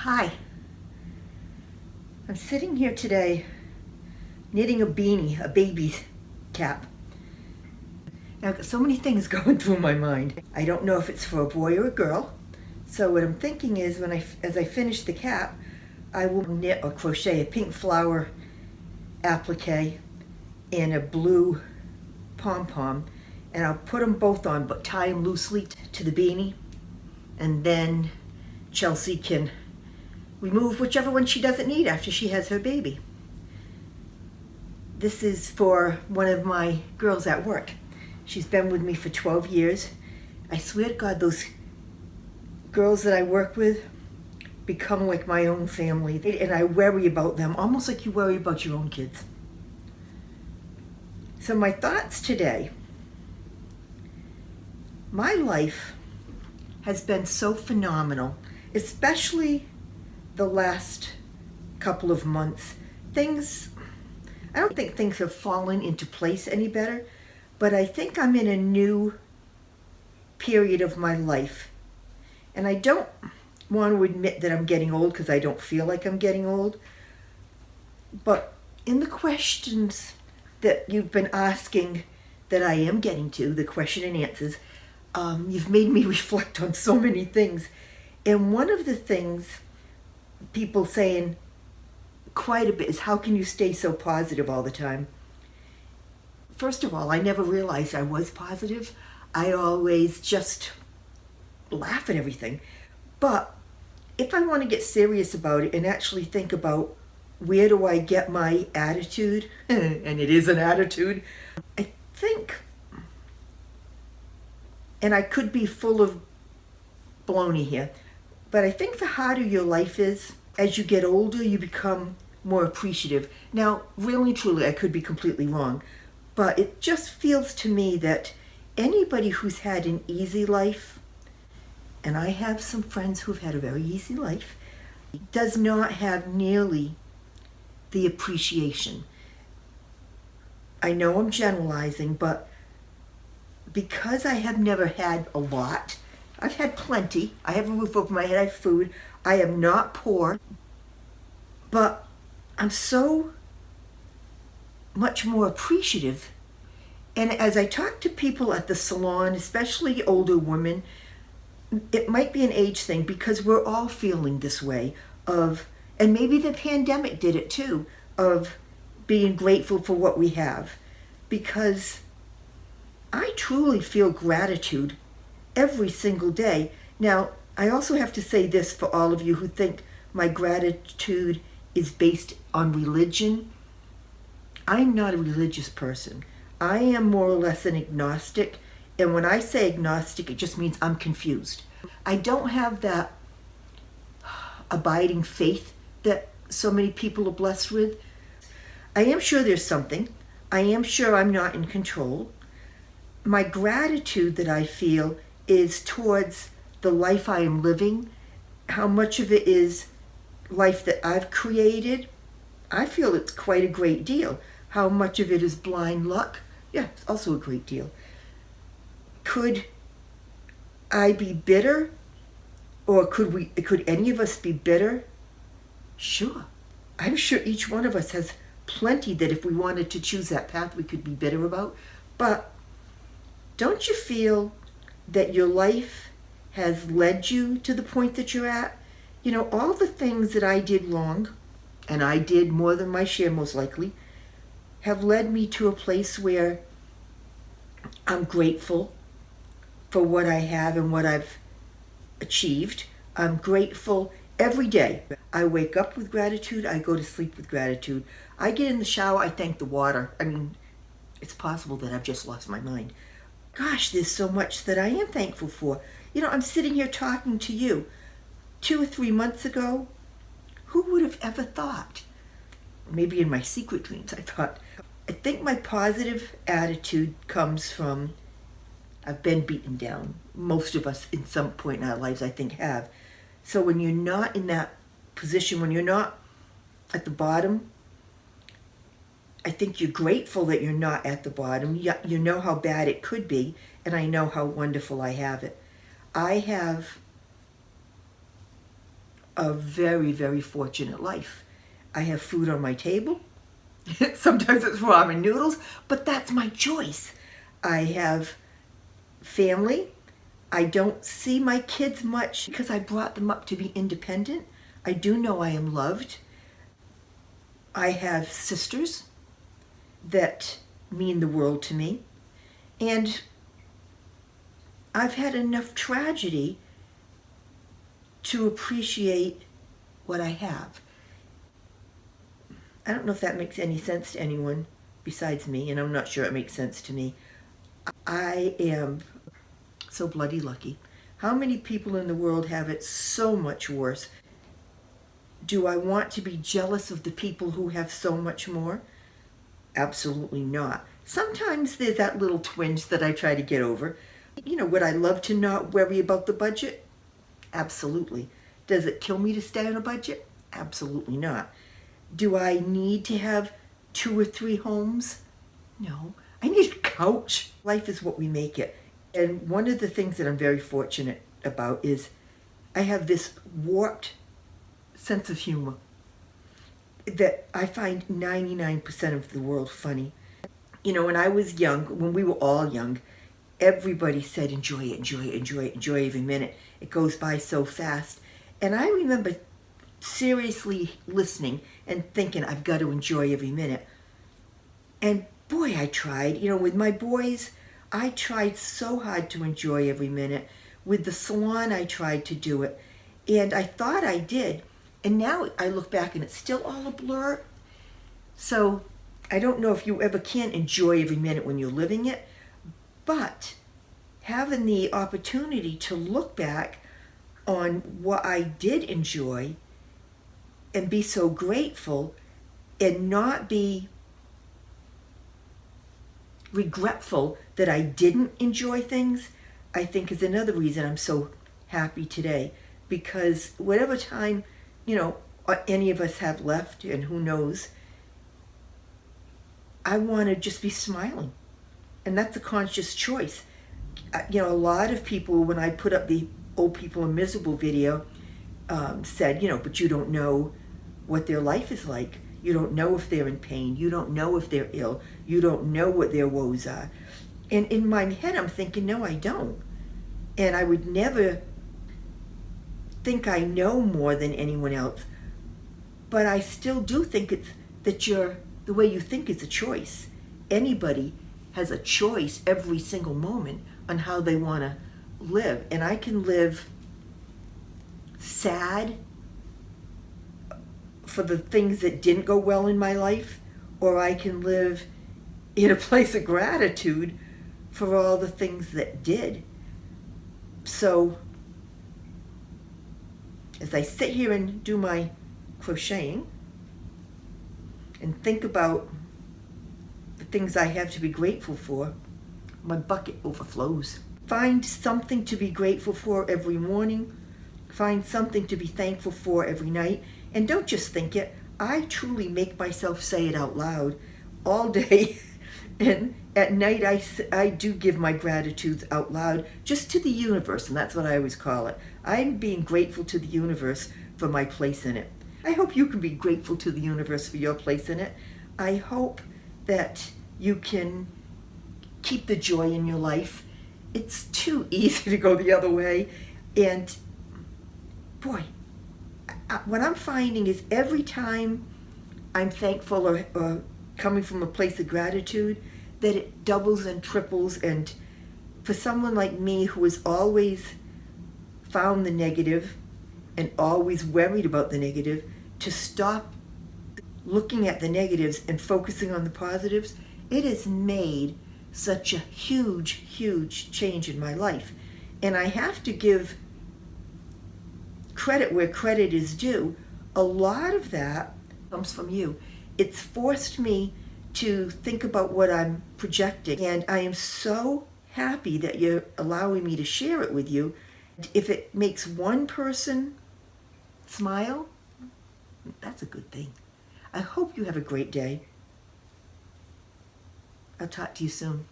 Hi, I'm sitting here today knitting a beanie, a baby's cap. Now, I've got so many things going through my mind. I don't know if it's for a boy or a girl. So what I'm thinking is as I finish the cap, I will knit or crochet a pink flower applique and a blue pom-pom, and I'll put them both on, but tie them loosely to the beanie, and then Chelsea can remove whichever one she doesn't need after she has her baby. This is for one of my girls at work. She's been with me for 12 years. I swear to God, those girls that I work with become like my own family, and I worry about them almost like you worry about your own kids. So my thoughts today: my life has been so phenomenal, especially the last couple of months. I don't think things have fallen into place any better, but I think I'm in a new period of my life. And I don't want to admit that I'm getting old because I don't feel like I'm getting old. But in the questions that you've been asking that I am getting to, the question and answers, you've made me reflect on so many things. And one of the things people saying quite a bit is, how can you stay so positive all the time? First of all, I never realized I was positive. I always just laugh at everything. But if I want to get serious about it and actually think about where do I get my attitude, and it is an attitude, I think, and I could be full of baloney here, but I think the harder your life is, as you get older, you become more appreciative. Now, really and truly, I could be completely wrong, but it just feels to me that anybody who's had an easy life, and I have some friends who've had a very easy life, does not have nearly the appreciation. I know I'm generalizing, but because I have never had a lot, I've had plenty. I have a roof over my head, I have food. I am not poor, but I'm so much more appreciative. And as I talk to people at the salon, especially older women, it might be an age thing because we're all feeling this way and maybe the pandemic did it too, of being grateful for what we have. Because I truly feel gratitude every single day. Now, I also have to say this for all of you who think my gratitude is based on religion. I'm not a religious person. I am more or less an agnostic. And when I say agnostic, it just means I'm confused. I don't have that abiding faith that so many people are blessed with. I am sure there's something. I am sure I'm not in control. My gratitude that I feel is towards the life I am living. How much of it is life that I've created? I feel it's quite a great deal. How much of it is blind luck? Yeah, it's also a great deal. Could I be bitter? Or could any of us be bitter? Sure. I'm sure each one of us has plenty that if we wanted to choose that path, we could be bitter about. But don't you feel that your life has led you to the point that you're at? You know, all the things that I did wrong, and I did more than my share most likely, have led me to a place where I'm grateful for what I have and what I've achieved. I'm grateful every day. I wake up with gratitude. I go to sleep with gratitude. I get in the shower. I thank the water. I mean, it's possible that I've just lost my mind. Gosh, there's so much that I am thankful for. You know, I'm sitting here talking to you. 2 or 3 months ago, who would have ever thought? Maybe in my secret dreams I thought. I think my positive attitude comes from I've been beaten down. Most of us in some point in our lives, I think, have. So when you're not in that position, when you're not at the bottom, I think you're grateful that you're not at the bottom. You know how bad it could be, and I know how wonderful I have it. I have a very, very fortunate life. I have food on my table. Sometimes it's ramen noodles, but that's my choice. I have family. I don't see my kids much because I brought them up to be independent. I do know I am loved. I have sisters that mean the world to me. And I've had enough tragedy to appreciate what I have. I don't know if that makes any sense to anyone besides me, and I'm not sure it makes sense to me. I am so bloody lucky. How many people in the world have it so much worse? Do I want to be jealous of the people who have so much more? Absolutely not. Sometimes there's that little twinge that I try to get over. Would I love to not worry about the budget? Absolutely. Does it kill me to stay on a budget? Absolutely not. Do I need to have 2 or 3 homes? No. I need a couch. Life is what we make it. And one of the things that I'm very fortunate about is I have this warped sense of humor that I find 99% of the world funny. When I was young, when we were all young, everybody said, enjoy it, enjoy it, enjoy it, enjoy every minute. It goes by so fast. And I remember seriously listening and thinking, I've got to enjoy every minute. And boy, I tried. With my boys, I tried so hard to enjoy every minute. With the salon, I tried to do it. And I thought I did. And now I look back and it's still all a blur. So I don't know if you ever can enjoy every minute when you're living it, but having the opportunity to look back on what I did enjoy and be so grateful and not be regretful that I didn't enjoy things, I think is another reason I'm so happy today. Because whatever time, any of us have left, and who knows, I want to just be smiling. And that's a conscious choice. A lot of people, when I put up the Old People Are Miserable video, said, but you don't know what their life is like. You don't know if they're in pain. You don't know if they're ill. You don't know what their woes are. And in my head, I'm thinking, no, I don't. And I would never think I know more than anyone else. But I still do think it's that the way you think is a choice. Anybody has a choice every single moment on how they want to live. And I can live sad for the things that didn't go well in my life, or I can live in a place of gratitude for all the things that did. So as I sit here and do my crocheting and think about the things I have to be grateful for, my bucket overflows. Find something to be grateful for every morning. Find something to be thankful for every night. And don't just think it. I truly make myself say it out loud all day. And at night I do give my gratitudes out loud just to the universe, and that's what I always call it. I'm being grateful to the universe for my place in it. I hope you can be grateful to the universe for your place in it. I hope that you can keep the joy in your life. It's too easy to go the other way. And boy, what I'm finding is every time I'm thankful or coming from a place of gratitude, that it doubles and triples. And for someone like me who has always found the negative and always worried about the negative, to stop looking at the negatives and focusing on the positives, it has made such a huge, huge change in my life. And I have to give credit where credit is due. A lot of that comes from you. It's forced me to think about what I'm projecting, and I am so happy that you're allowing me to share it with you. If it makes one person smile, that's a good thing. I hope you have a great day. I'll talk to you soon.